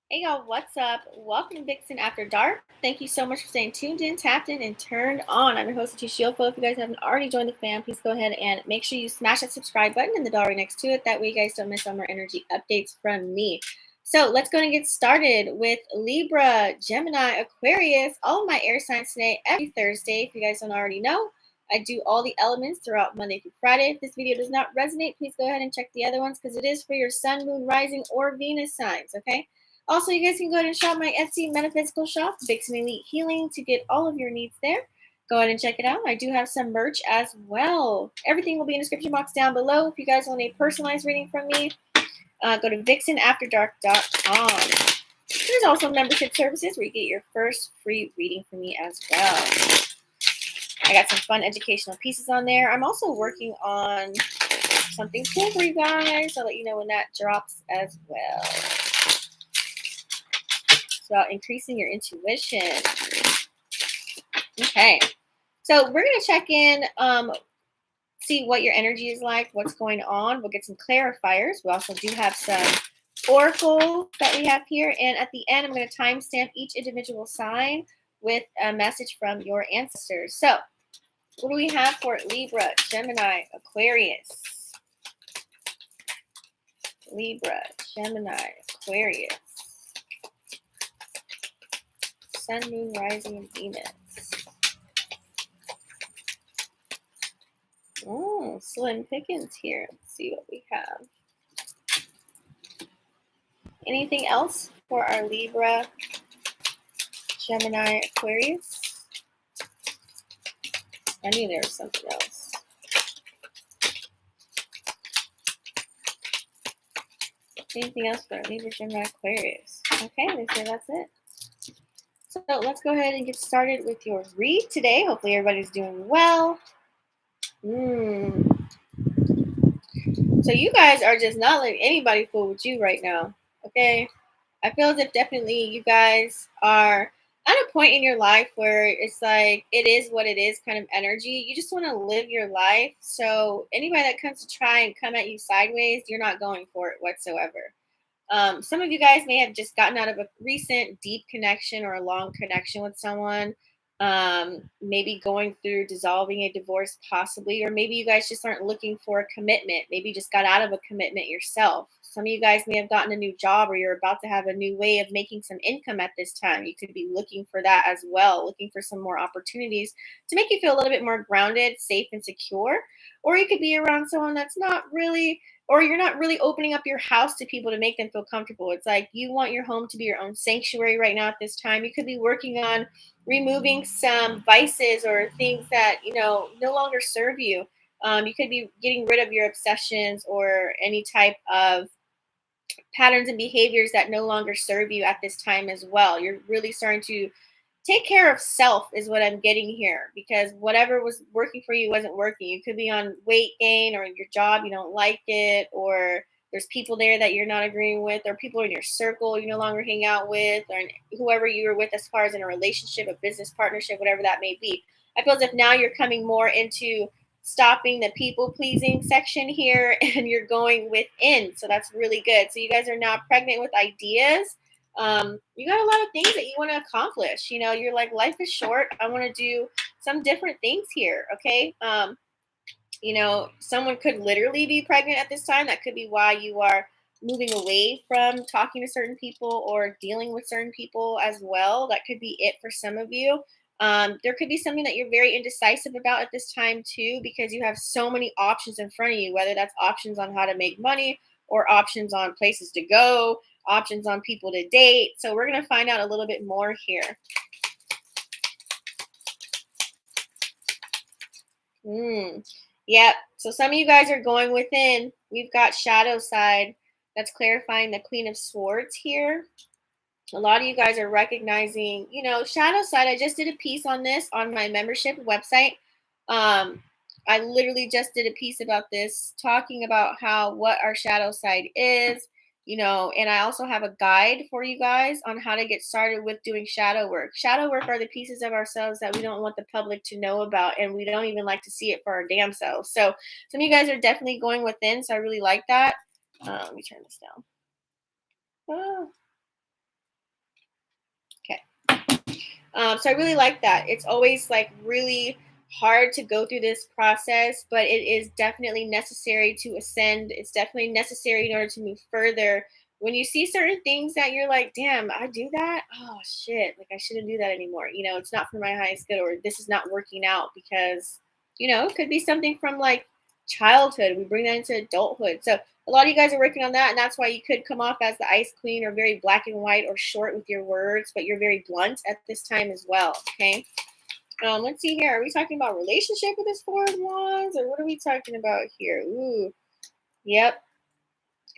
Hey y'all, what's up? Welcome to Vixen After Dark. Thank you so much for staying tuned in, tapped in, and turned on. I'm your host, Shiofo. If you guys haven't already joined the fam, please go ahead and make sure you smash that subscribe button and the bell right next to it. That way you guys don't miss on more energy updates from me. So let's go and get started with Libra, Gemini, Aquarius, all of my air signs today, every Thursday. If you guys don't already know, I do all the elements throughout Monday through Friday. If this video does not resonate, please go ahead and check the other ones because it is for your sun, moon, rising, or Venus signs, okay? Also, you guys can go ahead and shop my Etsy metaphysical shop, Vixen Elite Healing, to get all of your needs there. Go ahead and check it out. I do have some merch as well. Everything will be in the description box down below. If you guys want a personalized reading from me, go to vixenafterdark.com. There's also membership services where you get your first free reading from me as well. I got some fun educational pieces on there. I'm also working on something cool for you guys. I'll let you know when that drops as well. It's about increasing your intuition. Okay, so we're going to check in, see what your energy is like, what's going on. We'll get some clarifiers. We also do have some oracle that we have here. And at the end, I'm going to timestamp each individual sign with a message from your ancestors. So what do we have for Libra, Gemini, Aquarius? Libra, Gemini, Aquarius. Sun, moon, rising, and Venus. Oh, slim pickings here. Let's see what we have. Anything else for our Libra, Gemini, Aquarius? I knew there was something else. Anything else for Libra, Gemini, Aquarius? Okay, they say that's it. So let's go ahead and get started with your read today. Hopefully everybody's doing well. So you guys are just not letting anybody fool with you right now, okay? I feel as if definitely you guys are at a point in your life where it's like it is what it is kind of energy. You just want to live your life. So anybody that comes to try and come at you sideways, you're not going for it whatsoever. Some of you guys may have just gotten out of a recent deep connection or a long connection with someone. Maybe going through dissolving a divorce, possibly, or maybe you guys just aren't looking for a commitment. Maybe you just got out of a commitment yourself. Some of you guys may have gotten a new job or you're about to have a new way of making some income at this time. You could be looking for that as well, looking for some more opportunities to make you feel a little bit more grounded, safe, and secure. Or you could be around someone that's not really, or you're not really opening up your house to people to make them feel comfortable. It's like you want your home to be your own sanctuary right now at this time. You could be working on removing some vices or things that no longer serve you. You could be getting rid of your obsessions or any type of patterns and behaviors that no longer serve you at this time as well. You're really starting to take care of self is what I'm getting here, because whatever was working for you wasn't working. You could be on weight gain, or your job, you don't like it, or there's people there that you're not agreeing with, or people in your circle you no longer hang out with, or whoever you were with as far as in a relationship, a business partnership, whatever that may be. I feel as if now you're coming more into stopping the people pleasing section here and you're going within. So that's really good. So you guys are now pregnant with ideas. You got a lot of things that you want to accomplish. You're like, life is short. I want to do some different things here. Okay. Someone could literally be pregnant at this time. That could be why you are moving away from talking to certain people or dealing with certain people as well. That could be it for some of you. There could be something that you're very indecisive about at this time too, because you have so many options in front of you, whether that's options on how to make money or options on places to go, options on people to date. So we're going to find out a little bit more here. Yep. So some of you guys are going within. We've got shadow side. That's clarifying the Queen of Swords here. A lot of you guys are recognizing, shadow side. I just did a piece on this on my membership website. I literally just did a piece about this, talking about what our shadow side is, and I also have a guide for you guys on how to get started with doing shadow work. Shadow work are the pieces of ourselves that we don't want the public to know about, and we don't even like to see it for our damn selves. So some of you guys are definitely going within, so I really like that. Let me turn this down. Oh. So I really like that. It's always like really hard to go through this process, but it is definitely necessary to ascend. It's definitely necessary in order to move further. When you see certain things that you're like, damn, I do that. Oh shit, like I shouldn't do that anymore. It's not for my highest good, or this is not working out because, it could be something from like childhood. We bring that into adulthood. So a lot of you guys are working on that, and that's why you could come off as the ice queen or very black and white or short with your words, but you're very blunt at this time as well. Okay. Let's see here. Are we talking about relationship with this Four of Wands, or what are we talking about here? Ooh, yep.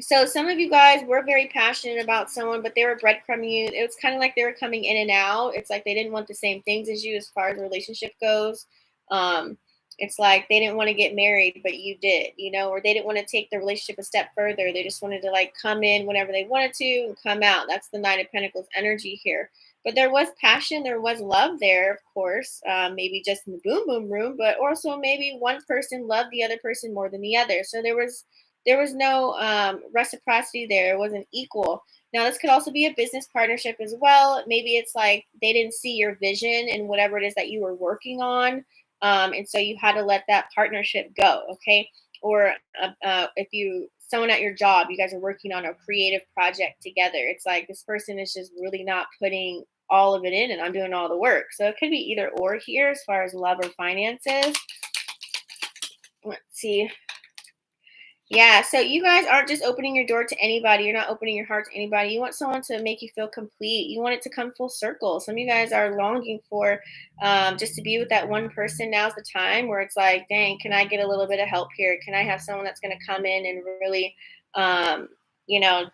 So some of you guys were very passionate about someone, but they were breadcrumbing you. It was kind of like they were coming in and out. It's like they didn't want the same things as you as far as the relationship goes. Um, it's like they didn't want to get married, but you did, or they didn't want to take the relationship a step further. They just wanted to like come in whenever they wanted to and come out. That's the Nine of Pentacles energy here. But there was passion, there was love there, of course. Maybe just in the boom boom room, but also maybe one person loved the other person more than the other. So there was no reciprocity there. It wasn't equal. Now, this could also be a business partnership as well. Maybe it's like they didn't see your vision and whatever it is that you were working on. And so you had to let that partnership go. Okay. Or if someone at your job, you guys are working on a creative project together. It's like this person is just really not putting all of it in, and I'm doing all the work. So it could be either or here as far as love or finances. Let's see. Yeah, so you guys aren't just opening your door to anybody. You're not opening your heart to anybody. You want someone to make you feel complete. You want it to come full circle. Some of you guys are longing for just to be with that one person. Now's the time where it's like, dang, can I get a little bit of help here? Can I have someone that's going to come in and really,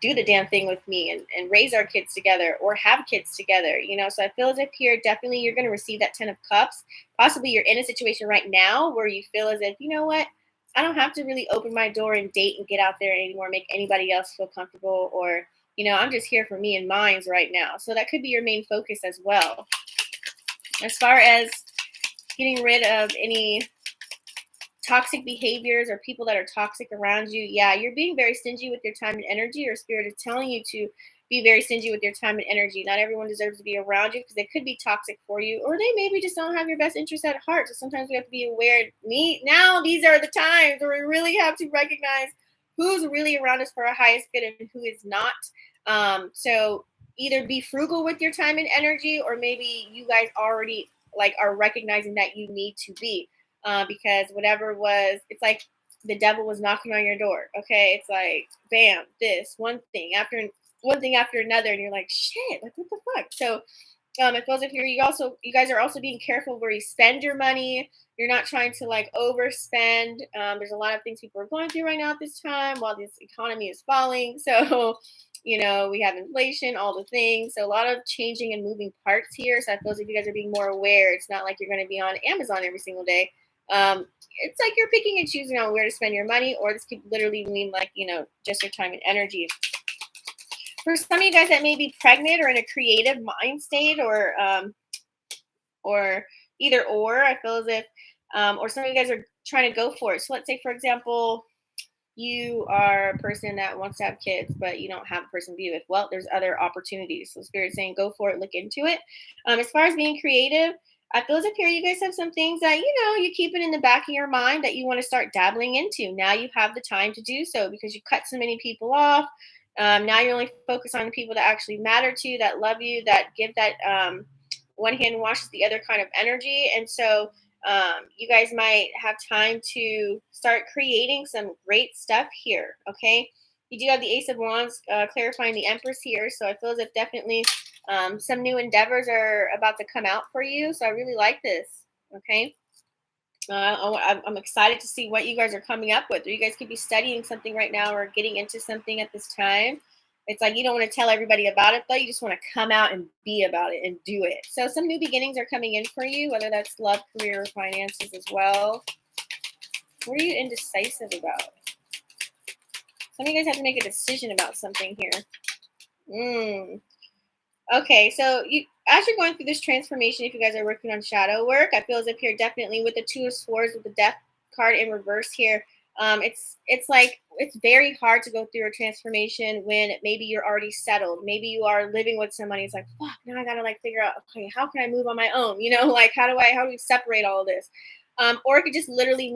do the damn thing with me and raise our kids together or have kids together? So I feel as if here, definitely you're going to receive that 10 of Cups. Possibly you're in a situation right now where you feel as if, you know what? I don't have to really open my door and date and get out there anymore, make anybody else feel comfortable, or, I'm just here for me and mine's right now. So that could be your main focus as well. As far as getting rid of any toxic behaviors or people that are toxic around you, yeah, you're being very stingy with your time and energy, or spirit is telling you to be very stingy with your time and energy. Not everyone deserves to be around you because they could be toxic for you, or they maybe just don't have your best interest at heart. So sometimes we have to be aware. Now these are the times where we really have to recognize who's really around us for our highest good and who is not. So either be frugal with your time and energy, or maybe you guys already like are recognizing that you need to be. Because whatever was, it's like the devil was knocking on your door. Okay, it's like bam, this one thing after another, and you're like, shit, like what the fuck? So it feels like you guys are also being careful where you spend your money. You're not trying to like overspend. There's a lot of things people are going through right now at this time while this economy is falling. So we have inflation, all the things. So a lot of changing and moving parts here. So I feel like you guys are being more aware. It's not like you're going to be on Amazon every single day. It's like you're picking and choosing on where to spend your money, or this could literally mean like, just your time and energy. For some of you guys that may be pregnant or in a creative mind state, or either or, I feel as if, or some of you guys are trying to go for it. So let's say, for example, you are a person that wants to have kids, but you don't have a person to be with. Well, there's other opportunities. So Spirit's saying, go for it, look into it. As far as being creative, I feel as if here you guys have some things that, you keep it in the back of your mind that you want to start dabbling into. Now you have the time to do so because you cut so many people off. Now you're only focused on the people that actually matter to you, that love you, that give that one hand washes the other kind of energy. And so you guys might have time to start creating some great stuff here. Okay. You do have the Ace of Wands clarifying the Empress here. So I feel as if definitely some new endeavors are about to come out for you. So I really like this. Okay. I'm excited to see what you guys are coming up with. Or you guys could be studying something right now or getting into something at this time. It's like you don't want to tell everybody about it, though. You just want to come out and be about it and do it. So some new beginnings are coming in for you, whether that's love, career, or finances as well. What are you indecisive about? Some of you guys have to make a decision about something here. Okay, so as you're going through this transformation, if you guys are working on shadow work, I feel as if you're definitely with the Two of Swords with the Death card in reverse here. It's like it's very hard to go through a transformation when maybe you're already settled. Maybe you are living with somebody. It's like, fuck, now I gotta like figure out, okay, how can I move on my own? You know, like how do we separate all of this? Or it could just literally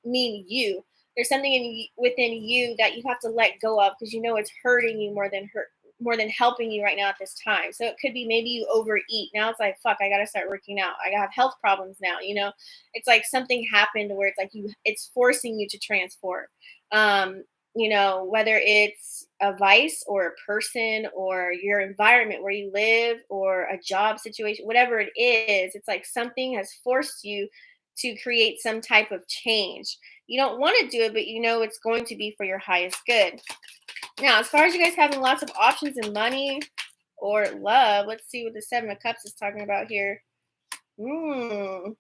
mean you. There's something within you that you have to let go of because you know it's hurting you more than helping you right now at this time. So it could be maybe you overeat. Now it's like, fuck, I gotta start working out. I have health problems now, you know. It's like something happened where it's like it's forcing you to transform. You know, whether it's a vice or a person or your environment where you live or a job situation, whatever it is, it's like something has forced you to create some type of change. You don't want to do it, but you know it's going to be for your highest good. Now, as far as you guys having lots of options in money or love, let's see what the Seven of Cups is talking about here. Hmm.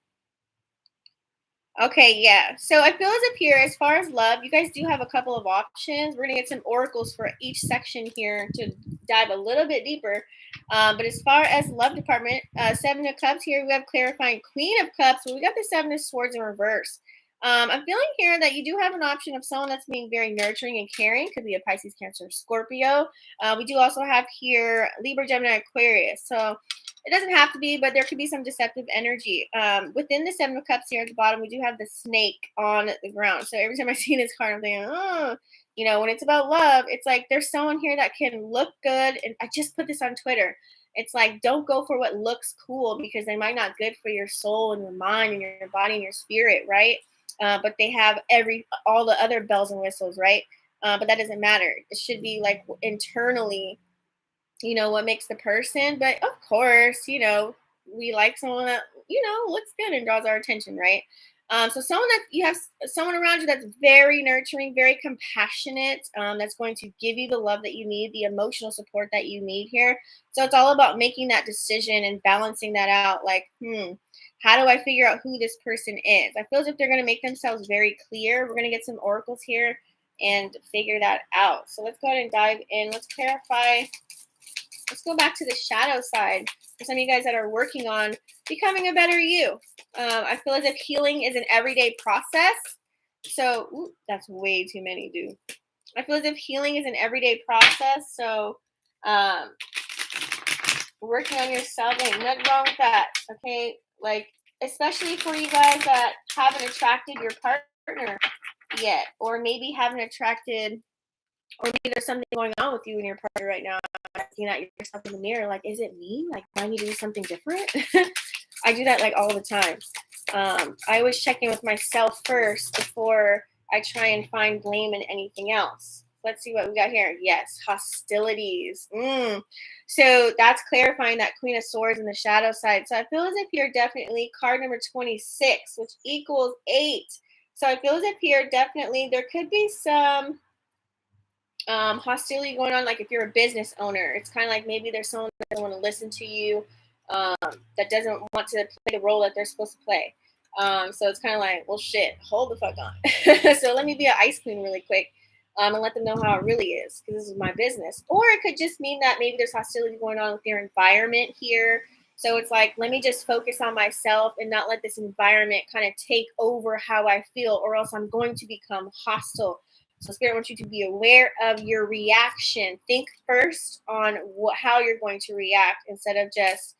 Okay, yeah. So I feel as if here, as far as love, you guys do have a couple of options. We're gonna get some oracles for each section here to dive a little bit deeper. But as far as love department, Seven of Cups here, we have clarifying Queen of Cups. But we got the Seven of Swords in reverse. I'm feeling here that you do have an option of someone that's being very nurturing and caring. Could be a Pisces, Cancer, Scorpio. We do also have here Libra, Gemini, Aquarius. So it doesn't have to be, but there could be some deceptive energy. Within the Seven of Cups here at the bottom, we do have the snake on the ground. So every time I see this card, I'm thinking, oh, you know, when it's about love, it's like there's someone here that can look good. And I just put this on Twitter. It's like, don't go for what looks cool because they might not good for your soul and your mind and your body and your spirit, right? But they have all the other bells and whistles, right? But that doesn't matter. It should be like internally, you know, what makes the person. But of course, you know, we like someone that, you know, looks good and draws our attention, right? So someone that you have someone around you that's very nurturing, very compassionate, that's going to give you the love that you need, the emotional support that you need here. So it's all about making that decision and balancing that out. Like, how do I figure out who this person is? I feel as if they're going to make themselves very clear. We're going to get some oracles here and figure that out. So let's go ahead and dive in. Let's clarify. Let's go back to the shadow side for some of you guys that are working on becoming a better you. I feel as if healing is an everyday process. So that's way too many, dude. I feel as if healing is an everyday process. So um, working on yourself, ain't nothing wrong with that. Okay, like especially for you guys that haven't attracted your partner yet, or maybe haven't attracted, or maybe there's something going on with you and your partner right now. Looking at yourself in the mirror, like, is it me? Like, do I need to do something different? I do that like all the time. I always check in with myself first before I try and find blame in anything else. Let's see what we got here. Yes, hostilities. So that's clarifying that Queen of Swords in the shadow side. So I feel as if you're definitely card number 26, which equals 8. So I feel as if here definitely there could be some hostility going on. Like if you're a business owner, it's kind of like maybe there's someone that doesn't want to listen to you, that doesn't want to play the role that they're supposed to play. So it's kind of like, well, shit, hold the fuck on. So let me be an ice queen really quick, and let them know how it really is because this is my business. Or it could just mean that maybe there's hostility going on with your environment here. So it's like, let me just focus on myself and not let this environment kind of take over how I feel, or else I'm going to become hostile. So Spirit wants you to be aware of your reaction. Think first on how you're going to react instead of just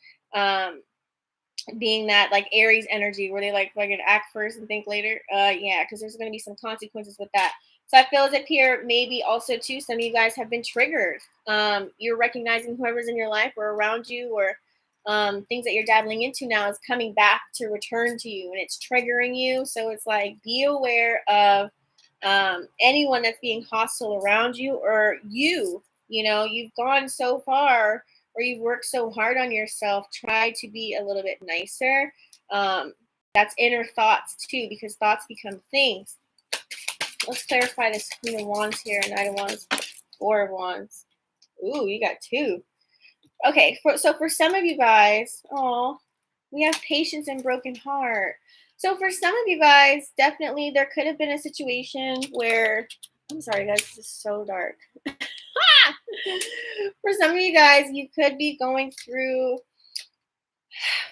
being that like Aries energy where they like fucking act first and think later. Yeah, because there's going to be some consequences with that. So I feel as if here maybe also too some of you guys have been triggered. You're recognizing whoever's in your life or around you, or things that you're dabbling into now is coming back to return to you, and it's triggering you. So it's like, be aware of anyone that's being hostile around you, or you know, you've gone so far or you've worked so hard on yourself. Try to be a little bit nicer. That's inner thoughts too, because thoughts become things. Let's clarify this Queen of Wands here, Knight of Wands, Four of Wands. Ooh, you got 2. Okay, so for some of you guys, we have patience and broken heart. So for some of you guys, definitely there could have been a situation where, I'm sorry guys, this is so dark. For some of you guys, you could be going through,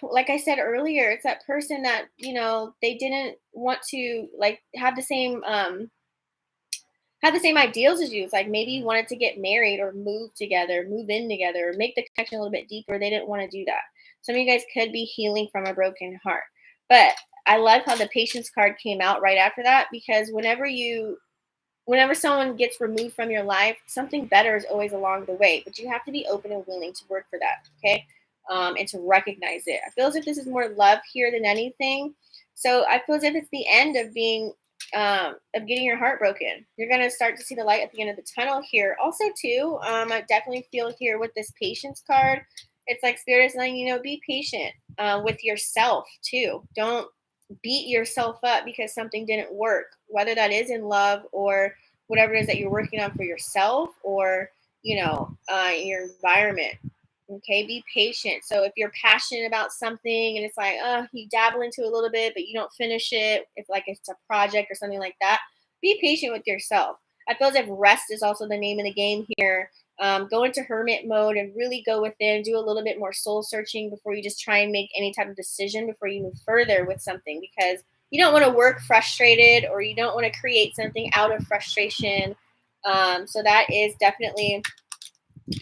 like I said earlier, it's that person that, you know, they didn't want to like have the same have the same ideals as you. It's like maybe you wanted to get married or move together, move in together, or make the connection a little bit deeper. They didn't want to do that. Some of you guys could be healing from a broken heart. But I love how the patience card came out right after that, because whenever someone gets removed from your life, something better is always along the way. But you have to be open and willing to work for that, okay? And to recognize it. I feel as if this is more love here than anything. So I feel as if it's the end of being of getting your heart broken. You're gonna start to see the light at the end of the tunnel here. Also, too, I definitely feel here with this patience card. It's like Spirit is letting you know, be patient with yourself too. Don't beat yourself up because something didn't work, whether that is in love or whatever it is that you're working on for yourself, or your environment. Okay, be patient. So if you're passionate about something and it's like, you dabble into a little bit but you don't finish it, if like it's a project or something like that, be patient with yourself. I feel as if rest is also the name of the game here. Go into hermit mode and really go within, do a little bit more soul searching before you just try and make any type of decision before you move further with something, because you don't want to work frustrated, or you don't want to create something out of frustration. So that is definitely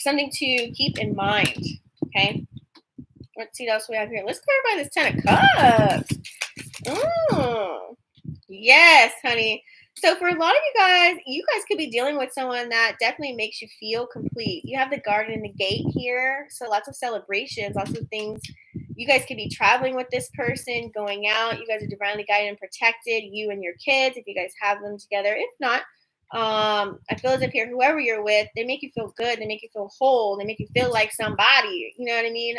something to keep in mind. Okay, let's see what else we have here. Let's clarify this 10 of Cups. Oh, yes, honey. So for a lot of you guys could be dealing with someone that definitely makes you feel complete. You have the garden and the gate here, so lots of celebrations, lots of things. You guys could be traveling with this person, going out. You guys are divinely guided and protected, you and your kids, if you guys have them together. If not, I feel as if here, whoever you're with, they make you feel good. They make you feel whole. They make you feel like somebody. You know what I mean?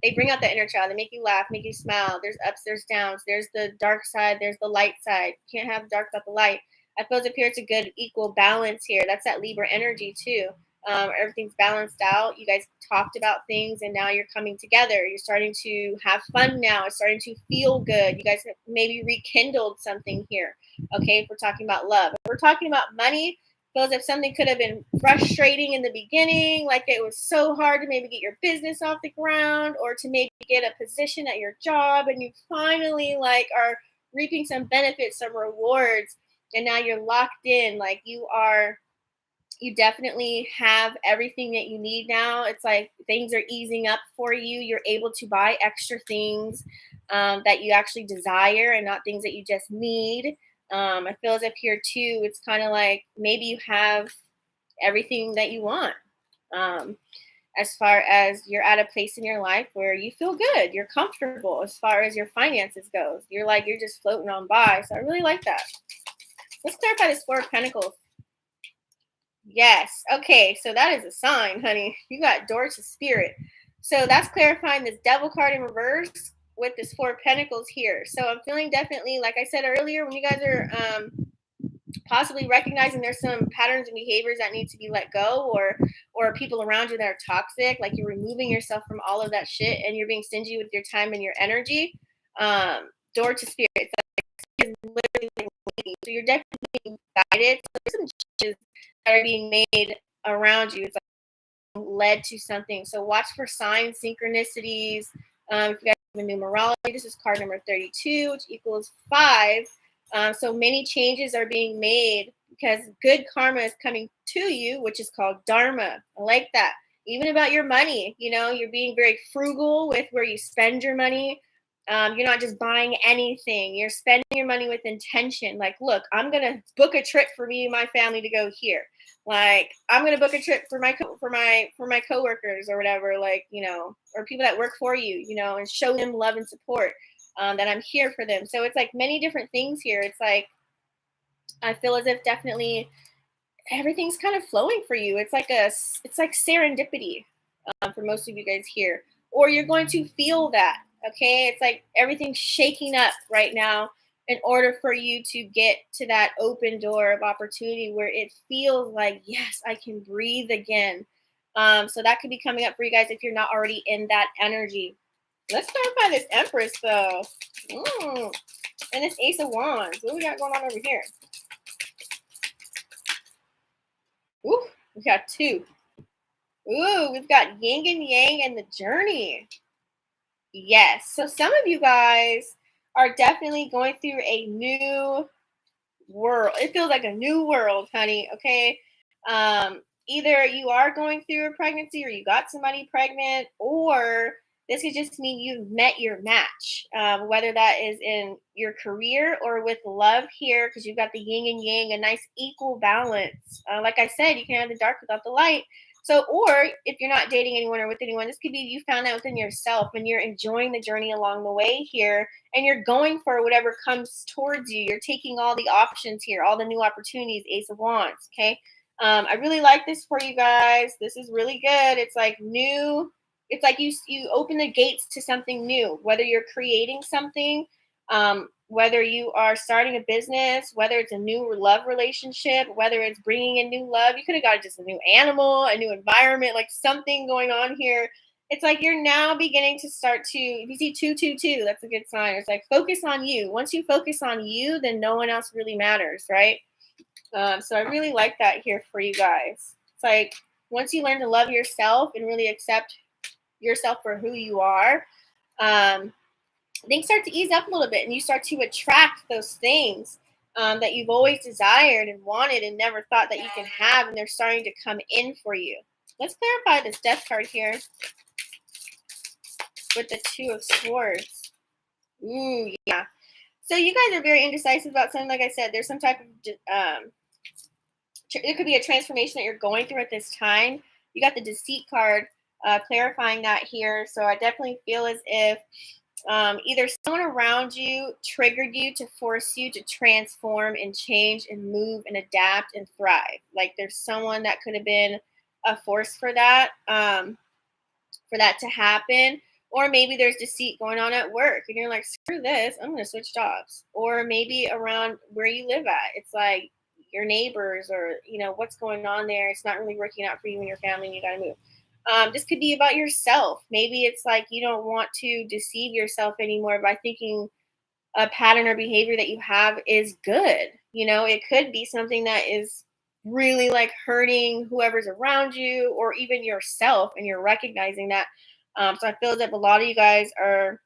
They bring out the inner child. They make you laugh, make you smile. There's ups, there's downs. There's the dark side. There's the light side. You can't have dark without the light. I feel as if here it's a good equal balance here. That's that Libra energy too. Everything's balanced out. You guys talked about things and now you're coming together. You're starting to have fun now. It's starting to feel good. You guys have maybe rekindled something here. Okay, if we're talking about love. If we're talking about money, feels if something could have been frustrating in the beginning, like it was so hard to maybe get your business off the ground, or to maybe get a position at your job, and you finally like are reaping some benefits, some rewards, and now you're locked in. Like you definitely have everything that you need now. It's like things are easing up for you. You're able to buy extra things that you actually desire and not things that you just need. I feel as if here too, it's kind of like maybe you have everything that you want. Um, as far as you're at a place in your life where you feel good, you're comfortable as far as your finances goes. You're just floating on by. So I really like that. Let's clarify this Four of Pentacles. Yes. Okay. So that is a sign, honey. You got door to spirit. So that's clarifying this Devil card in reverse with this Four of Pentacles here. So I'm feeling definitely, like I said earlier, when you guys are possibly recognizing there's some patterns and behaviors that need to be let go, or people around you that are toxic, like you're removing yourself from all of that shit and you're being stingy with your time and your energy. Door to spirit. So it's literally like, so you're definitely being guided. So there's some changes that are being made around you. It's like led to something. So watch for signs, synchronicities. If you guys have a numerology, this is card number 32, which equals 5. So many changes are being made because good karma is coming to you, which is called dharma. I like that. Even about your money, you're being very frugal with where you spend your money. You're not just buying anything. You're spending your money with intention. Like, look, I'm gonna book a trip for me and my family to go here. Like, I'm gonna book a trip for my coworkers or whatever. Like, or people that work for you. And show them love and support. That I'm here for them. So it's like many different things here. It's like I feel as if definitely everything's kind of flowing for you. It's like serendipity for most of you guys here, or you're going to feel that. Okay, it's like everything's shaking up right now in order for you to get to that open door of opportunity where it feels like, yes, I can breathe again. So that could be coming up for you guys if you're not already in that energy. Let's clarify this Empress though. And this Ace of Wands. What we got going on over here? Ooh, we got 2. Ooh, we've got Yin and Yang and the Journey. Yes. So some of you guys are definitely going through a new world. It feels like a new world, honey. Okay. Either you are going through a pregnancy or you got somebody pregnant, or this could just mean you've met your match, whether that is in your career or with love here, because you've got the yin and yang, a nice equal balance. Like I said, you can have the dark without the light. So, or if you're not dating anyone or with anyone, this could be you found out within yourself and you're enjoying the journey along the way here, and you're going for whatever comes towards you. You're taking all the options here, all the new opportunities, Ace of Wands. Okay. I really like this for you guys. This is really good. It's like new. It's like you open the gates to something new, whether you're creating something, whether you are starting a business, whether it's a new love relationship, whether it's bringing in new love. You could have got just a new animal, a new environment, like something going on here. It's like you're now beginning to start to, if you see 222, that's a good sign. It's like focus on you. Once you focus on you, then no one else really matters, right? So I really like that here for you guys. It's like once you learn to love yourself and really accept yourself for who you are, things start to ease up a little bit, and you start to attract those things that you've always desired and wanted and never thought that you can have, and they're starting to come in for you. Let's clarify this death card here with the Two of Swords. Ooh, yeah. So you guys are very indecisive about something. Like I said, there's some type of it could be a transformation that you're going through at this time. You got the Deceit card clarifying that here. So I definitely feel as if either someone around you triggered you to force you to transform and change and move and adapt and thrive. Like there's someone that could have been a force for that to happen. Or maybe there's deceit going on at work and you're like, screw this, I'm going to switch jobs. Or maybe around where you live at, it's like your neighbors or, what's going on there. It's not really working out for you and your family and you got to move. This could be about yourself. Maybe it's like you don't want to deceive yourself anymore by thinking a pattern or behavior that you have is good. It could be something that is really like hurting whoever's around you or even yourself, and you're recognizing that. So I feel as if a lot of you guys are,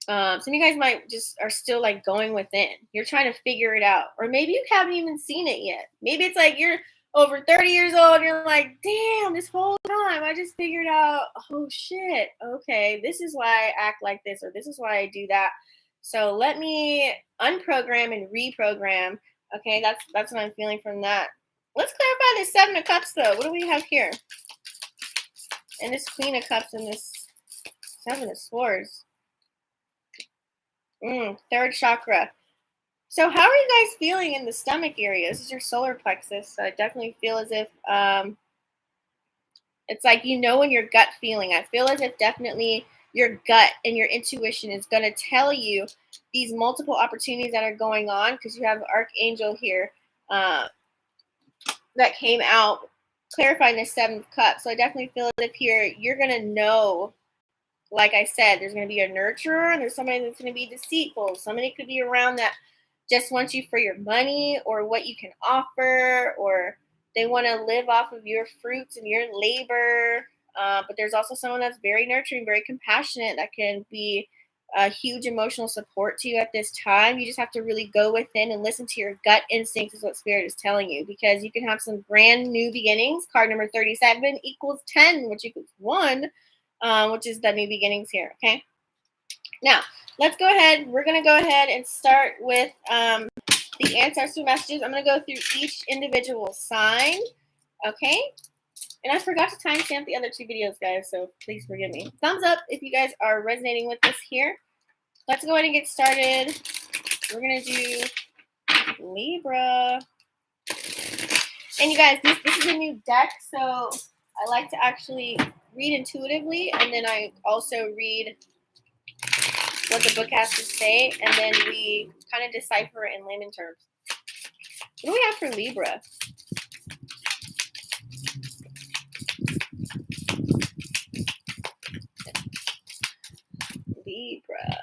some of you guys might just are still like going within. You're trying to figure it out. Or maybe you haven't even seen it yet. Maybe it's like you're over 30 years old and you're like, damn, this whole time I just figured out, oh shit, okay, this is why I act like this, or this is why I do that. So let me unprogram and reprogram. Okay, that's what I'm feeling from that. Let's clarify this Seven of Cups though. What do we have here? And this Queen of Cups and this Seven of Swords. Third chakra. So how are you guys feeling in the stomach area? This is your solar plexus. So I definitely feel as if it's like in your gut feeling. I feel as if definitely your gut and your intuition is going to tell you these multiple opportunities that are going on, because you have Archangel here that came out clarifying the Seven of Cups. So I definitely feel as if here you're going to know, like I said, there's going to be a nurturer and there's somebody that's going to be deceitful. Somebody could be around that just wants you for your money or what you can offer, or they want to live off of your fruits and your labor. But there's also someone that's very nurturing, very compassionate, that can be a huge emotional support to you at this time. You just have to really go within and listen to your gut instincts is what Spirit is telling you, because you can have some brand new beginnings. Card number 37 equals 10, which equals 1, which is the new beginnings here, okay? Now, let's go ahead. We're going to go ahead and start with the ancestor messages. I'm going to go through each individual sign, okay? And I forgot to timestamp the other 2 videos, guys, so please forgive me. Thumbs up if you guys are resonating with this here. Let's go ahead and get started. We're going to do Libra. And you guys, this is a new deck, so I like to actually read intuitively, and then I also read what the book has to say, and then we kind of decipher it in layman terms. What do we have for Libra? Libra.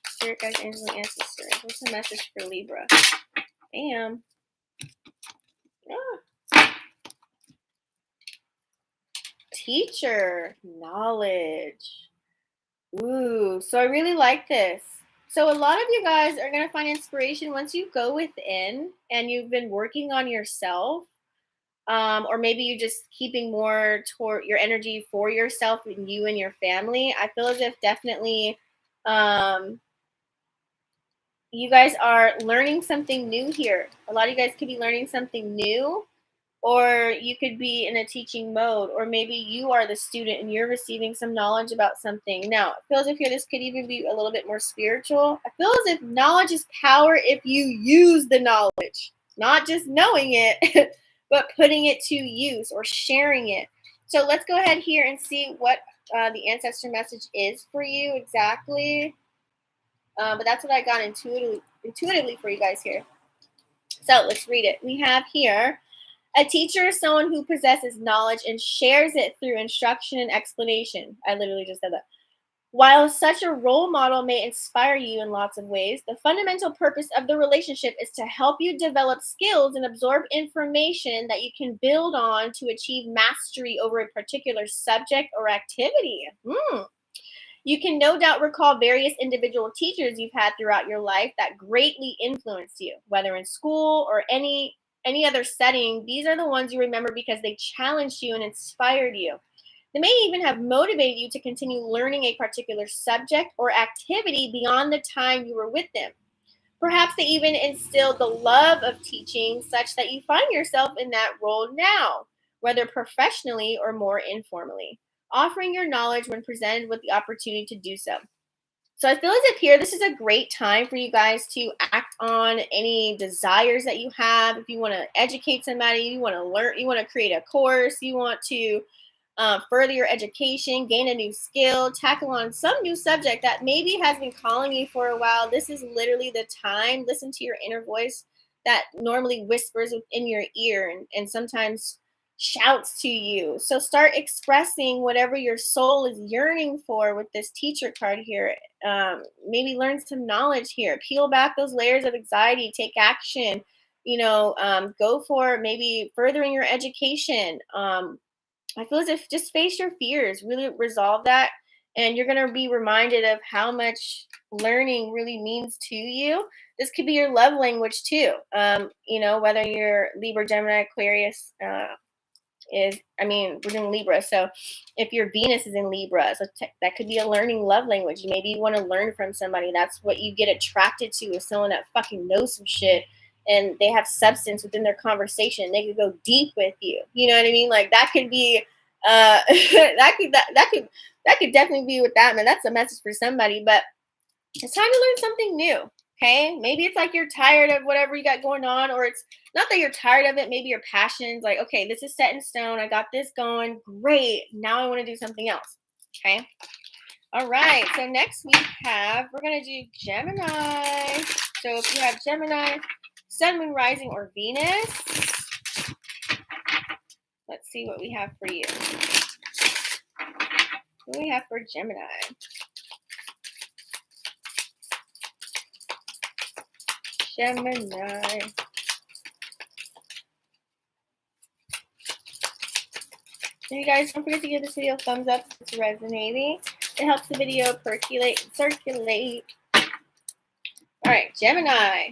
Spirit guides, angels, and ancestors. What's the message for Libra? Bam. Ah. Teacher. Knowledge. Ooh, so I really like this. So a lot of you guys are going to find inspiration once you go within and you've been working on yourself. Or maybe you're just keeping more toward your energy for yourself and you and your family. I feel as if definitely um, you guys are learning something new here. A lot of you guys could be learning something new, or you could be in a teaching mode, or maybe you are the student and you're receiving some knowledge about something. Now, it feels as if here this could even be a little bit more spiritual. I feel as if knowledge is power if you use the knowledge, not just knowing it, but putting it to use or sharing it. So let's go ahead here and see what the ancestor message is for you exactly. But that's what I got intuitively for you guys here. So let's read it. We have here, a teacher is someone who possesses knowledge and shares it through instruction and explanation. I literally just said that. While such a role model may inspire you in lots of ways, the fundamental purpose of the relationship is to help you develop skills and absorb information that you can build on to achieve mastery over a particular subject or activity. You can no doubt recall various individual teachers you've had throughout your life that greatly influenced you, whether in school or any other setting. These are the ones you remember because they challenged you and inspired you. They may even have motivated you to continue learning a particular subject or activity beyond the time you were with them. Perhaps they even instilled the love of teaching such that you find yourself in that role now, whether professionally or more informally, offering your knowledge when presented with the opportunity to do so. So I feel as if here, this is a great time for you guys to act on any desires that you have. If you want to educate somebody, you want to learn, you want to create a course, you want to further your education, gain a new skill, tackle on some new subject that maybe has been calling you for a while. This is literally the time. Listen to your inner voice that normally whispers within your ear and sometimes shouts to you. So start expressing whatever your soul is yearning for with this teacher card here. Maybe learn some knowledge here. Peel back those layers of anxiety. Take action. Go for maybe furthering your education. I feel as if just face your fears, really resolve that, and you're going to be reminded of how much learning really means to you. This could be your love language too. Whether you're Libra, Gemini, Aquarius, we're doing Libra. So if your Venus is in Libra, so that could be a learning love language. Maybe you want to learn from somebody. That's what you get attracted to, is someone that fucking knows some shit and they have substance within their conversation. They could go deep with you. You know what I mean? Like that could be, that could definitely be with that, man. That's a message for somebody, but it's time to learn something new. Okay. Maybe it's like you're tired of whatever you got going on, or it's not that you're tired of it. Maybe your passion's like, okay, this is set in stone. I got this going. Great. Now I want to do something else. Okay. All right. So next we're going to do Gemini. So if you have Gemini, Sun, Moon, Rising, or Venus, let's see what we have for you. What do we have for Gemini? Gemini. So you guys, don't forget to give this video a thumbs up if it's resonating. It helps the video percolate and circulate. All right, Gemini.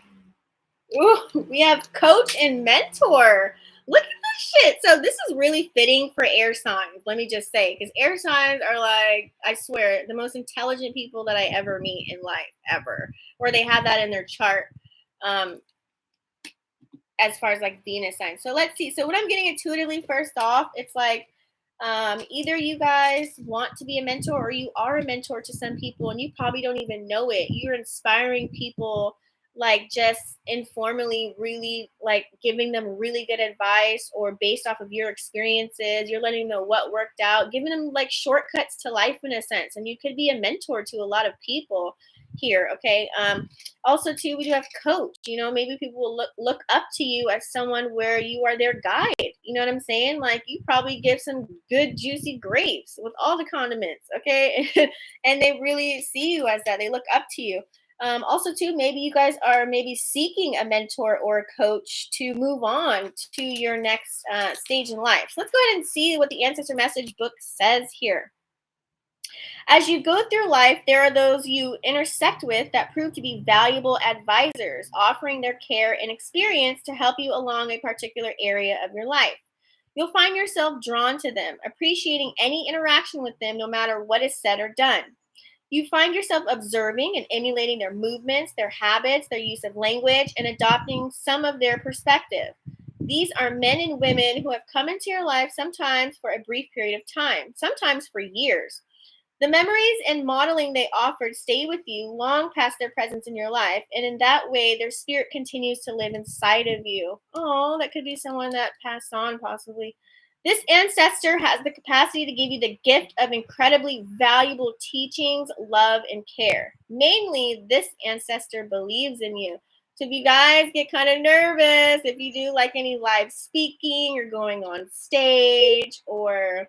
Ooh, we have coach and mentor. Look at this shit. So this is really fitting for air signs, let me just say, because air signs are like, I swear, the most intelligent people that I ever meet in life, ever. Or they have that in their chart. As far as like Venus signs. So let's see. So what I'm getting intuitively, first off, it's like either you guys want to be a mentor or you are a mentor to some people and you probably don't even know it. You're inspiring people, like just informally, really like giving them really good advice, or based off of your experiences, you're letting them know what worked out, giving them like shortcuts to life in a sense. And you could be a mentor to a lot of people here. Okay. Also too, we do have coach. Maybe people will look up to you as someone where you are their guide. You know what I'm saying? Like you probably give some good juicy grapes with all the condiments. Okay. And they really see you as that. They look up to you. Also too, maybe you guys are maybe seeking a mentor or a coach to move on to your next stage in life. So let's go ahead and see what the ancestor message book says here. As you go through life, there are those you intersect with that prove to be valuable advisors, offering their care and experience to help you along a particular area of your life. You'll find yourself drawn to them, appreciating any interaction with them, no matter what is said or done. You find yourself observing and emulating their movements, their habits, their use of language, and adopting some of their perspective. These are men and women who have come into your life sometimes for a brief period of time, sometimes for years. The memories and modeling they offered stay with you long past their presence in your life, and in that way, their spirit continues to live inside of you. Oh, that could be someone that passed on, possibly. This ancestor has the capacity to give you the gift of incredibly valuable teachings, love, and care. Mainly, this ancestor believes in you. So if you guys get kind of nervous, if you do like any live speaking or going on stage or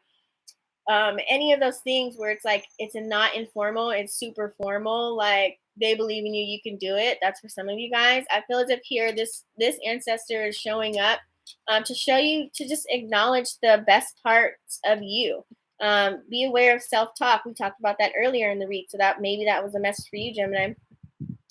any of those things where it's like it's a not informal, it's super formal, like they believe in you, you can do it. That's for some of you guys. I feel as if here this ancestor is showing up to show you to just acknowledge the best parts of you. Be aware of self-talk. We talked about that earlier in the read, so that maybe that was a message for you, Gemini.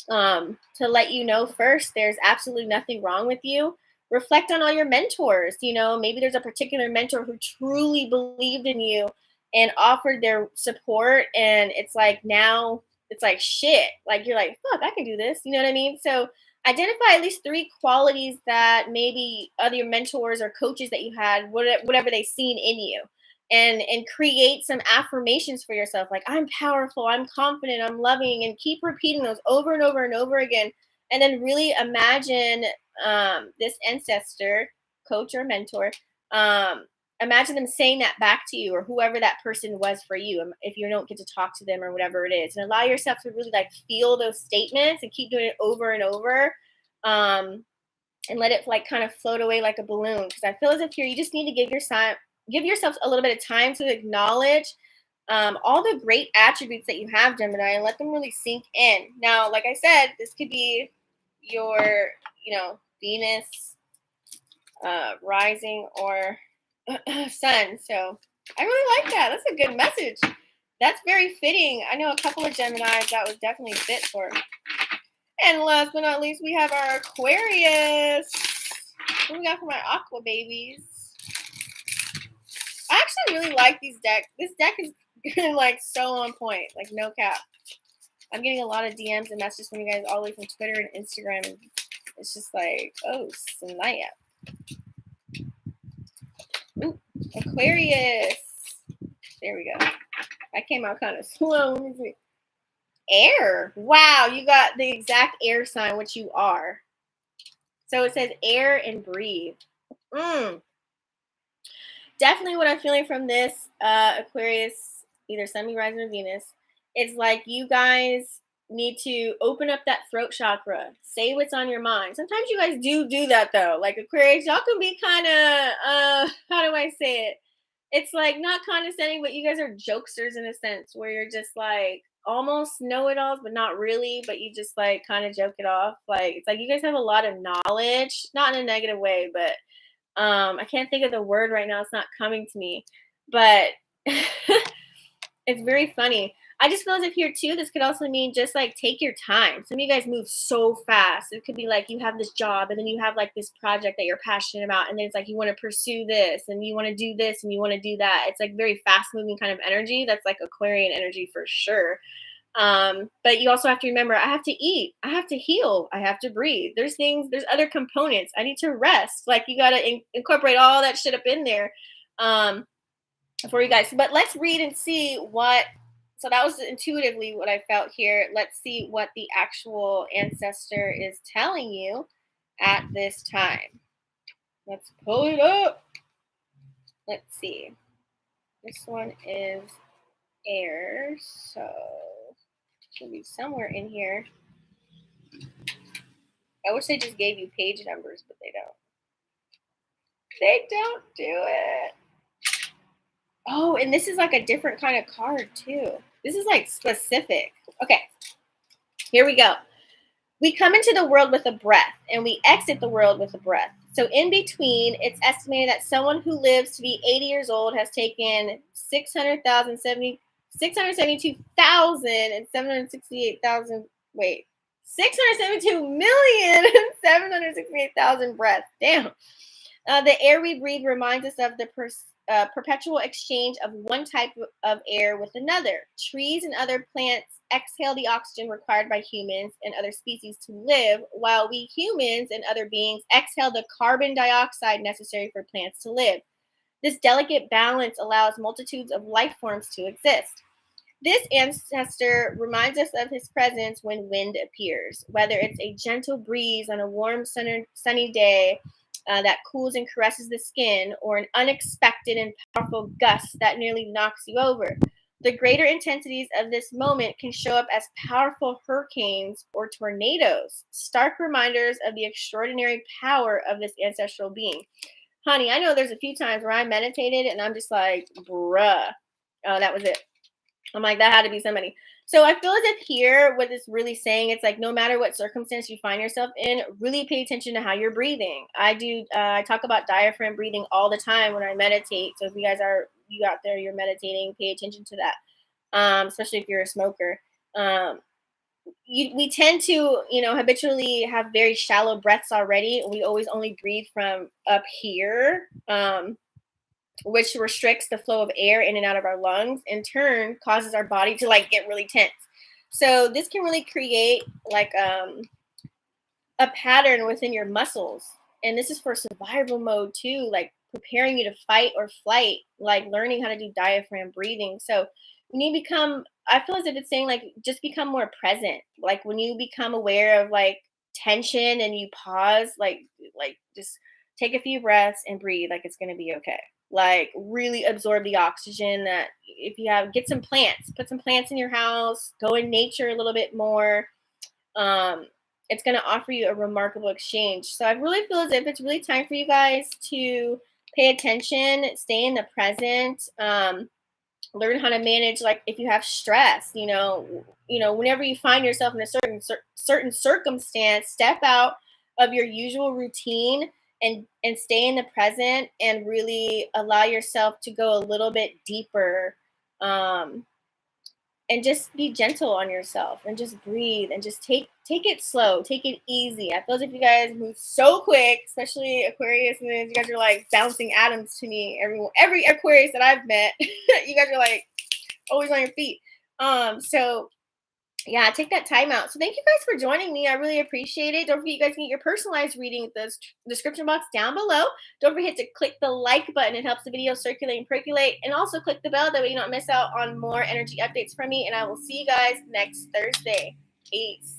To let you know first, there's absolutely nothing wrong with you. Reflect on all your mentors. You know, maybe there's a particular mentor who truly believed in you and offered their support, and it's like now it's like shit. Like you're like, fuck, I can do this. You know what I mean? So identify at least 3 qualities that maybe other mentors or coaches that you had, whatever they've seen in you, and create some affirmations for yourself, like I'm powerful, I'm confident, I'm loving, and keep repeating those over and over and over again. And then really imagine this ancestor, coach or mentor, imagine them saying that back to you, or whoever that person was for you, if you don't get to talk to them or whatever it is, and allow yourself to really like feel those statements and keep doing it over and over, and let it like kind of float away like a balloon. Because I feel as if here you just need to give yourself a little bit of time to acknowledge all the great attributes that you have, Gemini, and let them really sink in. Now, like I said, this could be your, Venus rising or sun. So I really like that. That's a good message. That's very fitting. I know a couple of Geminis that was definitely fit for. And last but not least, we have our Aquarius. What do we got for my Aqua babies? I actually really like these decks. This deck is like so on point, like no cap. I'm getting a lot of DMs and messages from you guys all the way from Twitter and Instagram. And it's just like, oh, snap. Ooh, Aquarius. There we go. That came out kind of slow. Let me see. Air. Wow, you got the exact air sign, which you are. So it says air and breathe. Definitely what I'm feeling from this Aquarius, either Sun, Rising, or Venus, it's like you guys need to open up that throat chakra. Say what's on your mind. Sometimes you guys do that though. Like Aquarius, y'all can be kind of, how do I say it? It's like not condescending, but you guys are jokesters in a sense where you're just like almost know-it-alls, but not really, but you just like kind of joke it off. Like it's like you guys have a lot of knowledge, not in a negative way, but I can't think of the word right now. It's not coming to me, but it's very funny. I just feel as if here too, this could also mean just like take your time. Some of you guys move so fast. It could be like you have this job and then you have like this project that you're passionate about. And then it's like you want to pursue this and you want to do this and you want to do that. It's like very fast moving kind of energy. That's like Aquarian energy for sure. But you also have to remember, I have to eat, I have to heal, I have to breathe. There's other components. I need to rest. Like you got to incorporate all that shit up in there for you guys. But let's read and see what. So that was intuitively what I felt here. Let's see what the actual ancestor is telling you at this time. Let's pull it up. Let's see. This one is air, so should be somewhere in here. I wish they just gave you page numbers, but they don't. They don't do it. Oh, and this is like a different kind of card too. This is like specific. Okay, here we go. We come into the world with a breath and we exit the world with a breath. So in between, it's estimated that someone who lives to be 80 years old has taken 600,000, 672,768,000. Wait, 672,768,000 breaths. Damn. The air we breathe reminds us of the perpetual exchange of one type of air with another. Trees and other plants exhale the oxygen required by humans and other species to live, while we humans and other beings exhale the carbon dioxide necessary for plants to live. This delicate balance allows multitudes of life forms to exist. This ancestor reminds us of his presence when wind appears, whether it's a gentle breeze on a warm, sunny day that cools and caresses the skin, or an unexpected and powerful gust that nearly knocks you over. The greater intensities of this moment can show up as powerful hurricanes or tornadoes, stark reminders of the extraordinary power of this ancestral being. Honey, I know there's a few times where I meditated and I'm just like, bruh, oh, that was it. I'm like, that had to be somebody. So I feel as if here, what it's really saying, it's like no matter what circumstance you find yourself in, really pay attention to how you're breathing. I talk about diaphragm breathing all the time when I meditate. So if you out there, you're meditating, pay attention to that. Especially if you're a smoker. We tend to, habitually have very shallow breaths already. We always only breathe from up here. Which restricts the flow of air in and out of our lungs, in turn causes our body to like get really tense. So this can really create like a pattern within your muscles. And this is for survival mode too, like preparing you to fight or flight, like learning how to do diaphragm breathing. So when you become, I feel as if it's saying like just become more present. Like when you become aware of like tension and you pause, like just take a few breaths and breathe, like it's gonna be okay. Like really absorb the oxygen that if you have, get some plants, put some plants in your house, go in nature a little bit more. It's going to offer you a remarkable exchange. So I really feel as if it's really time for you guys to pay attention, stay in the present, learn how to manage, like if you have stress, whenever you find yourself in a certain circumstance, step out of your usual routine and stay in the present and really allow yourself to go a little bit deeper, and just be gentle on yourself and just breathe and just take it slow, take it easy. I feel as if you guys move so quick, especially Aquarius, and you guys are like bouncing atoms to me. Every Aquarius that I've met, you guys are like always on your feet. So yeah, take that time out. So thank you guys for joining me. I really appreciate it. Don't forget, you guys can get your personalized reading at the description box down below. Don't forget to click the like button. It helps the video circulate and percolate. And also click the bell, that way you don't miss out on more energy updates from me. And I will see you guys next Thursday. Peace.